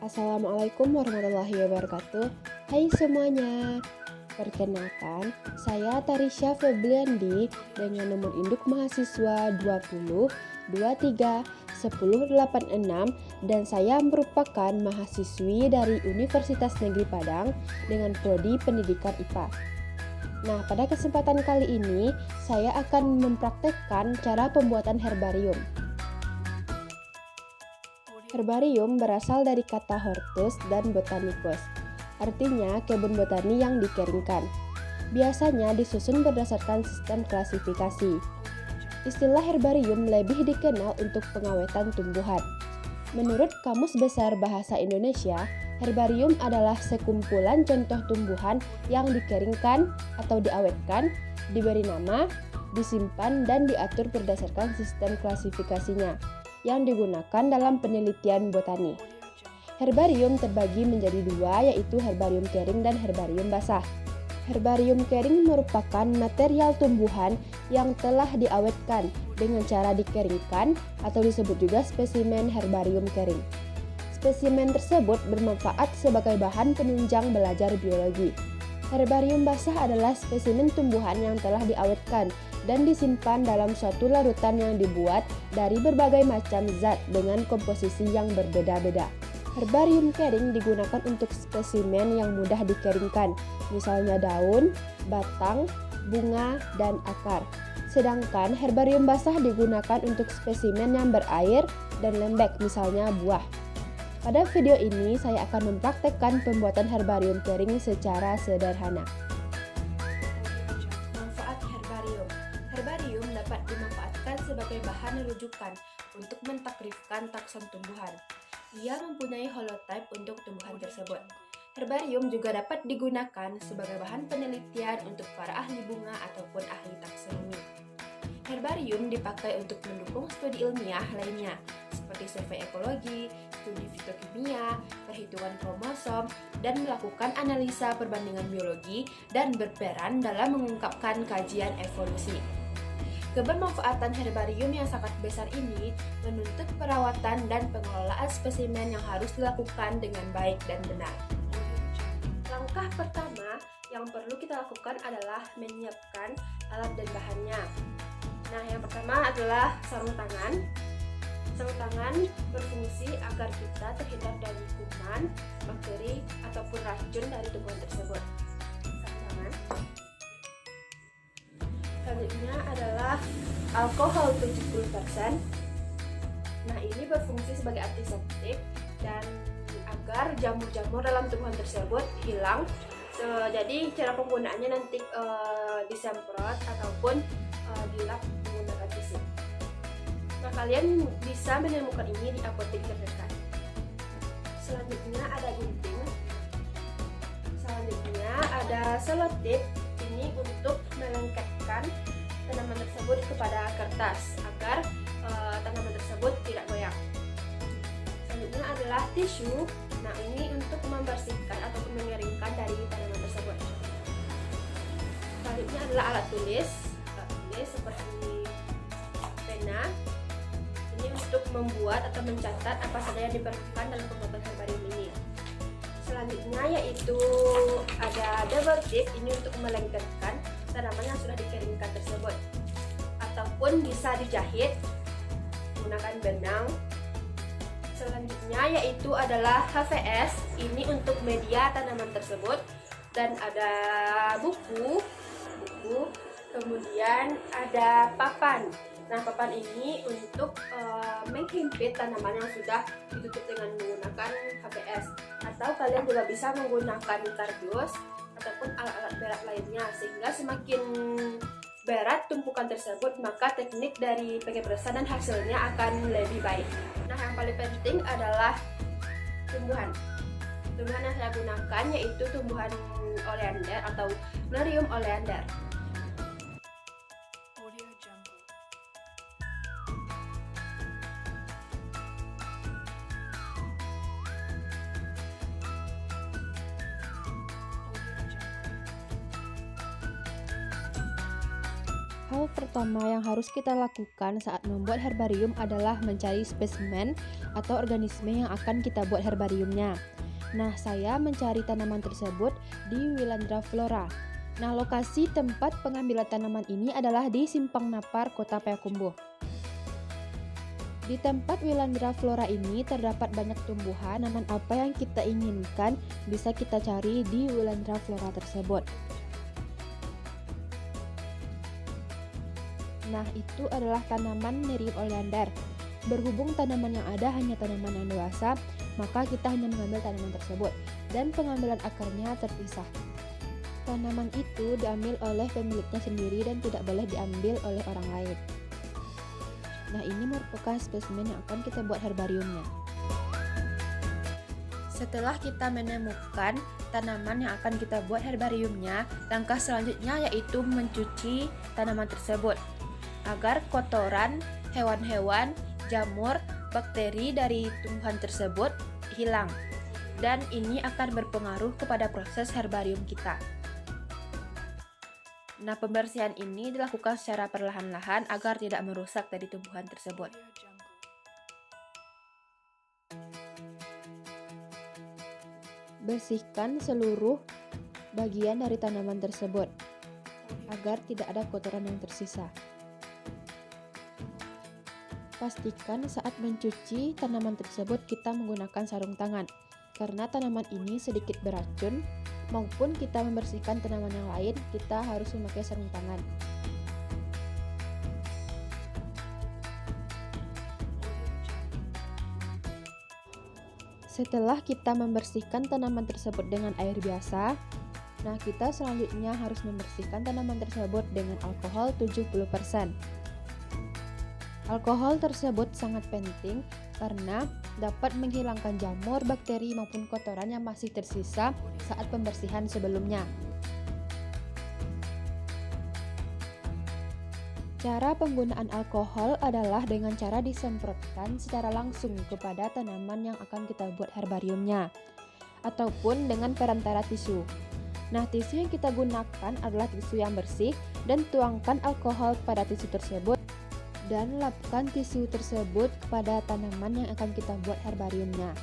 Assalamualaikum warahmatullahi wabarakatuh. Hai semuanya. Perkenalkan, saya Tarisha Febliandi dengan nomor induk mahasiswa 20 23 1086 dan saya merupakan mahasiswi dari Universitas Negeri Padang dengan prodi Pendidikan IPA. Nah, pada kesempatan kali ini saya akan mempraktekkan cara pembuatan herbarium. Herbarium berasal dari kata hortus dan botanicus, artinya kebun botani yang dikeringkan. Biasanya disusun berdasarkan sistem klasifikasi. Istilah herbarium lebih dikenal untuk pengawetan tumbuhan. Menurut Kamus Besar Bahasa Indonesia, herbarium adalah sekumpulan contoh tumbuhan yang dikeringkan atau diawetkan, diberi nama, disimpan, dan diatur berdasarkan sistem klasifikasinya yang digunakan dalam penelitian botani. Herbarium terbagi menjadi dua, yaitu herbarium kering dan herbarium basah. Herbarium kering merupakan material tumbuhan yang telah diawetkan dengan cara dikeringkan atau disebut juga spesimen herbarium kering. Spesimen tersebut bermanfaat sebagai bahan penunjang belajar biologi. Herbarium basah adalah spesimen tumbuhan yang telah diawetkan dan disimpan dalam suatu larutan yang dibuat dari berbagai macam zat dengan komposisi yang berbeda-beda. Herbarium kering digunakan untuk spesimen yang mudah dikeringkan, misalnya daun, batang, bunga, dan akar. Sedangkan herbarium basah digunakan untuk spesimen yang berair dan lembek, misalnya buah. Pada video ini saya akan mempraktekkan pembuatan herbarium kering secara sederhana. Manfaat herbarium. Herbarium dapat dimanfaatkan sebagai bahan rujukan untuk mentakrifkan takson tumbuhan. Ia mempunyai holotype untuk tumbuhan tersebut. Herbarium juga dapat digunakan sebagai bahan penelitian untuk para ahli bunga ataupun ahli taksonomi. Herbarium dipakai untuk mendukung studi ilmiah lainnya, seperti survei ekologi, studi fitokimia, perhitungan kromosom, dan melakukan analisa perbandingan biologi dan berperan dalam mengungkapkan kajian evolusi. Kebermanfaatan herbarium yang sangat besar ini menuntut perawatan dan pengelolaan spesimen yang harus dilakukan dengan baik dan benar. Langkah pertama yang perlu kita lakukan adalah menyiapkan alat dan bahannya. Nah, yang pertama adalah sarung tangan. Sarung tangan berfungsi agar kita terhindar dari kuman, bakteri, ataupun racun dari tumbuhan tersebut. Sarung tangan. Selanjutnya adalah alkohol 70%. Nah, ini berfungsi sebagai antiseptik dan agar jamur-jamur dalam tumbuhan tersebut hilang. Jadi cara penggunaannya nanti disemprot ataupun dilap menggunakan tisu. Nah, kalian bisa menemukan ini di apotek terdekat. Selanjutnya ada gunting. Selanjutnya ada selotip. Ini untuk melengketkan tanaman tersebut kepada kertas agar tanaman tersebut tidak goyang. Selanjutnya adalah tisu. Nah, ini untuk membersihkan atau mengeringkan dari tanaman tersebut. Selanjutnya adalah alat tulis seperti pena. Ini untuk membuat atau mencatat apa saja yang diperlukan dalam pembuatan herbarium ini. Selanjutnya yaitu ada double tip, ini untuk melengketkan tanaman yang sudah dikeringkan tersebut, ataupun bisa dijahit menggunakan benang. Selanjutnya yaitu adalah HVS, ini untuk media tanaman tersebut, dan ada buku, kemudian ada papan. Nah, papan ini untuk menghimpit tanaman yang sudah ditutup dengan menggunakan HVS, atau kalian juga bisa menggunakan kardus ataupun alat-alat berat lainnya, sehingga semakin berat tumpukan tersebut maka teknik dari pengepresan dan hasilnya akan lebih baik. Nah, yang paling penting adalah tumbuhan yang saya gunakan yaitu tumbuhan oleander atau Nerium oleander. Hal pertama yang harus kita lakukan saat membuat herbarium adalah mencari spesimen atau organisme yang akan kita buat herbariumnya. Nah, saya mencari tanaman tersebut di Willandra Flora. Nah, lokasi tempat pengambilan tanaman ini adalah di Simpang Napar, Kota Payakumbuh. Di tempat Willandra Flora ini terdapat banyak tumbuhan, namun apa yang kita inginkan bisa kita cari di Willandra Flora tersebut. Nah, itu adalah tanaman Nerium oleander. Berhubung tanaman yang ada hanya tanaman yang dewasa, maka kita hanya mengambil tanaman tersebut, dan pengambilan akarnya terpisah. Tanaman itu diambil oleh pemiliknya sendiri dan tidak boleh diambil oleh orang lain. Nah, ini merupakan spesimen yang akan kita buat herbariumnya. Setelah kita menemukan tanaman yang akan kita buat herbariumnya, langkah selanjutnya yaitu mencuci tanaman tersebut agar kotoran, hewan-hewan, jamur, bakteri dari tumbuhan tersebut hilang. Dan ini akan berpengaruh kepada proses herbarium kita. Nah, pembersihan ini dilakukan secara perlahan-lahan agar tidak merusak dari tumbuhan tersebut. Bersihkan seluruh bagian dari tanaman tersebut agar tidak ada kotoran yang tersisa. Pastikan saat mencuci tanaman tersebut kita menggunakan sarung tangan, karena tanaman ini sedikit beracun, maupun kita membersihkan tanaman yang lain, kita harus memakai sarung tangan. Setelah kita membersihkan tanaman tersebut dengan air biasa, nah kita selanjutnya harus membersihkan tanaman tersebut dengan alkohol 70%. Alkohol tersebut sangat penting karena dapat menghilangkan jamur, bakteri maupun kotoran yang masih tersisa saat pembersihan sebelumnya. Cara penggunaan alkohol adalah dengan cara disemprotkan secara langsung kepada tanaman yang akan kita buat herbariumnya, ataupun dengan perantara tisu. Nah, tisu yang kita gunakan adalah tisu yang bersih, dan tuangkan alkohol pada tisu tersebut dan lapkan tisu tersebut kepada tanaman yang akan kita buat herbariumnya.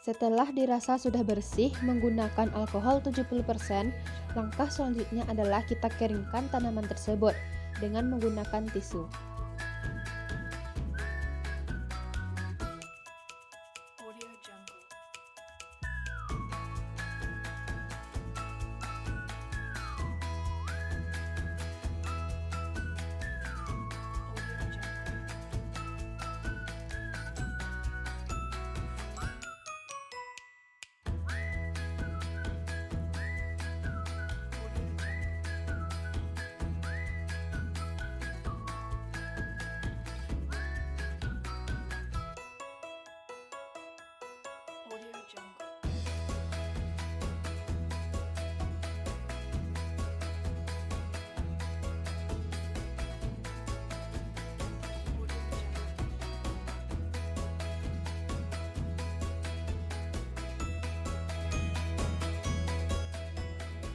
Setelah dirasa sudah bersih menggunakan alkohol 70%, langkah selanjutnya adalah kita keringkan tanaman tersebut dengan menggunakan tisu.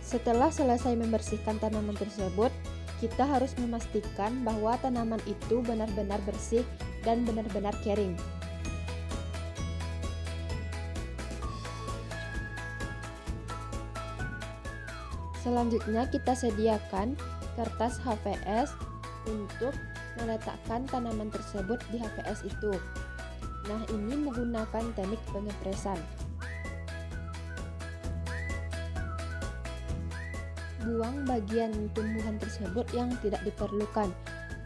Setelah selesai membersihkan tanaman tersebut, kita harus memastikan bahwa tanaman itu benar-benar bersih dan benar-benar kering. Selanjutnya kita sediakan kertas HVS untuk meletakkan tanaman tersebut di HVS itu. Nah, ini menggunakan teknik pengepresan. Buang bagian tumbuhan tersebut yang tidak diperlukan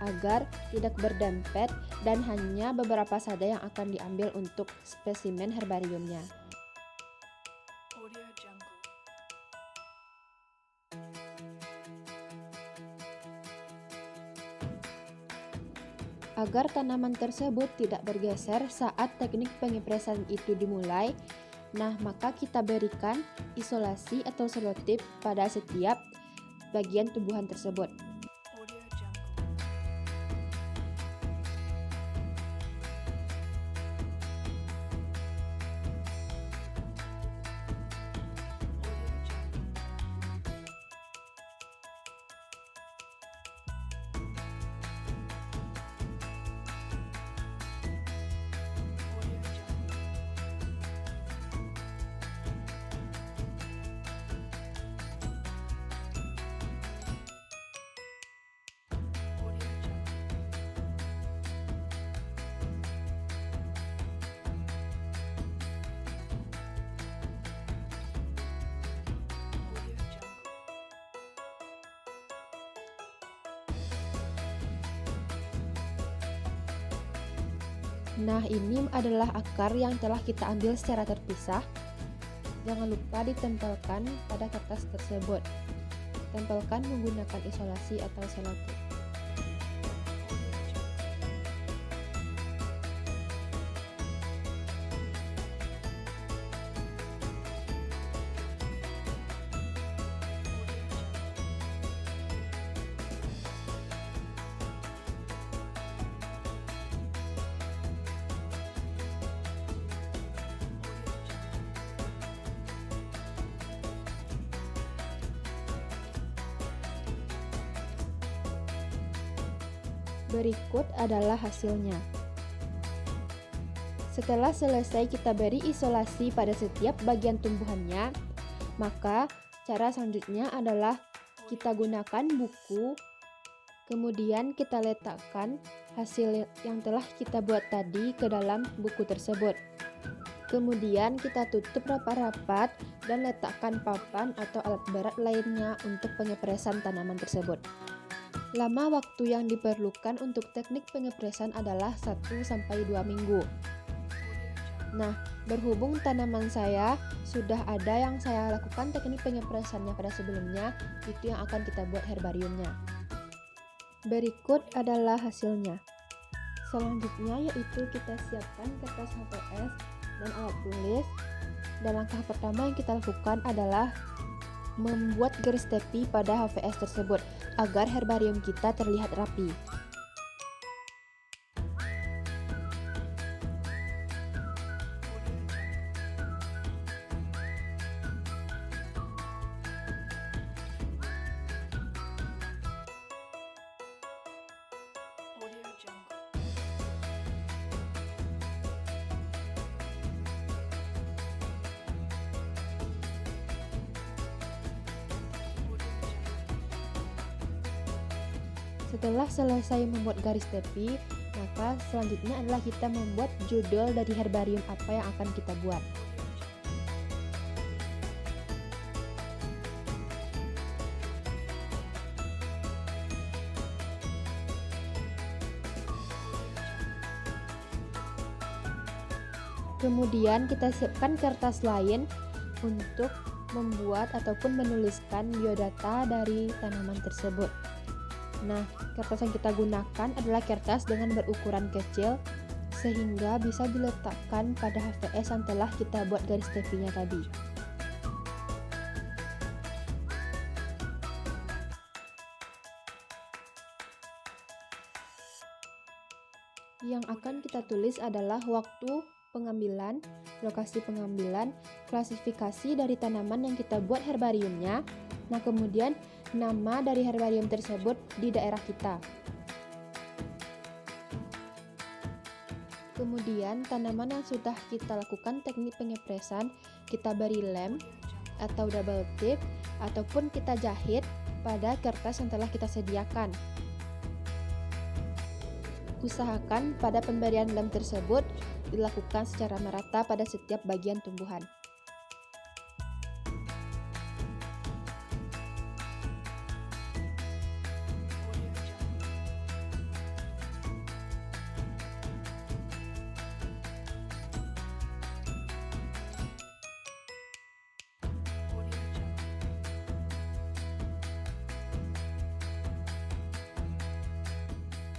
agar tidak berdempet dan hanya beberapa saja yang akan diambil untuk spesimen herbariumnya. Agar tanaman tersebut tidak bergeser saat teknik pengepresan itu dimulai, nah maka kita berikan isolasi atau selotip pada setiap bagian tumbuhan tersebut. Nah, ini adalah akar yang telah kita ambil secara terpisah. Jangan lupa ditempelkan pada kertas tersebut. Tempelkan menggunakan isolasi atau selotip. Berikut adalah hasilnya. Setelah selesai kita beri isolasi pada setiap bagian tumbuhannya, maka cara selanjutnya adalah kita gunakan buku, kemudian kita letakkan hasil yang telah kita buat tadi ke dalam buku tersebut. Kemudian kita tutup rapat-rapat dan letakkan papan atau alat berat lainnya untuk pengepresan tanaman tersebut. Lama waktu yang diperlukan untuk teknik pengepresan adalah 1-2 minggu. Nah, berhubung tanaman saya sudah ada yang saya lakukan teknik pengepresannya pada sebelumnya, itu yang akan kita buat herbariumnya. Berikut adalah hasilnya. Selanjutnya yaitu kita siapkan kertas HVS dan alat tulis. Dan langkah pertama yang kita lakukan adalah membuat garis tepi pada HVS tersebut agar herbarium kita terlihat rapi. Setelah selesai membuat garis tepi, maka selanjutnya adalah kita membuat judul dari herbarium apa yang akan kita buat. Kemudian kita siapkan kertas lain untuk membuat ataupun menuliskan biodata dari tanaman tersebut. Nah, kertas yang kita gunakan adalah kertas dengan berukuran kecil sehingga bisa diletakkan pada HVS yang telah kita buat garis tepinya tadi. Yang akan kita tulis adalah waktu pengambilan, lokasi pengambilan, klasifikasi dari tanaman yang kita buat herbariumnya. Nah, kemudian nama dari herbarium tersebut di daerah kita. Kemudian tanaman yang sudah kita lakukan teknik pengepresan, kita beri lem atau double tip ataupun kita jahit pada kertas yang telah kita sediakan. Usahakan pada pemberian lem tersebut dilakukan secara merata pada setiap bagian tumbuhan.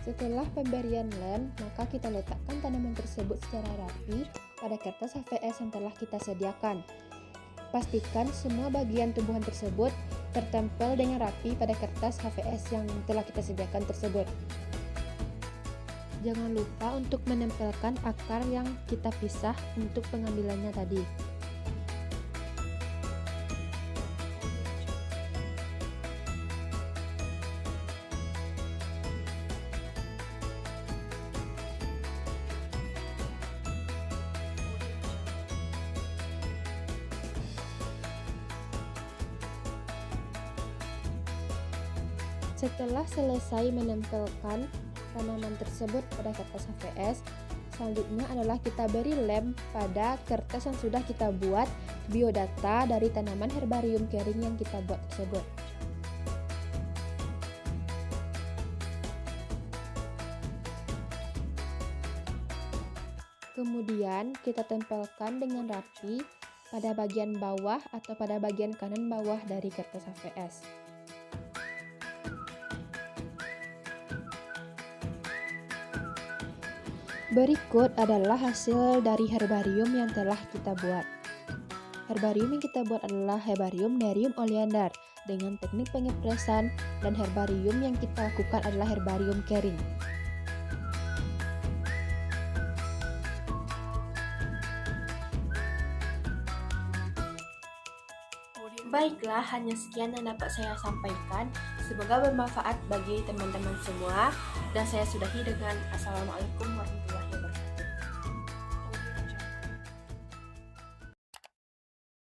Setelah pemberian lem, maka kita letakkan tanaman tersebut secara rapi pada kertas HVS yang telah kita sediakan. Pastikan semua bagian tumbuhan tersebut tertempel dengan rapi pada kertas HVS yang telah kita sediakan tersebut. Jangan lupa untuk menempelkan akar yang kita pisah untuk pengambilannya tadi. Setelah selesai menempelkan tanaman tersebut pada kertas HVS, selanjutnya adalah kita beri lem pada kertas yang sudah kita buat biodata dari tanaman herbarium kering yang kita buat tersebut. Kemudian kita tempelkan dengan rapi pada bagian bawah atau pada bagian kanan bawah dari kertas HVS. Berikut adalah hasil dari herbarium yang telah kita buat. Herbarium yang kita buat adalah herbarium Nerium oleander dengan teknik pengepresan, dan herbarium yang kita lakukan adalah herbarium kering. Baiklah, hanya sekian yang dapat saya sampaikan. Semoga bermanfaat bagi teman-teman semua. Dan saya sudahi dengan Assalamualaikum warahmatullahi wabarakatuh.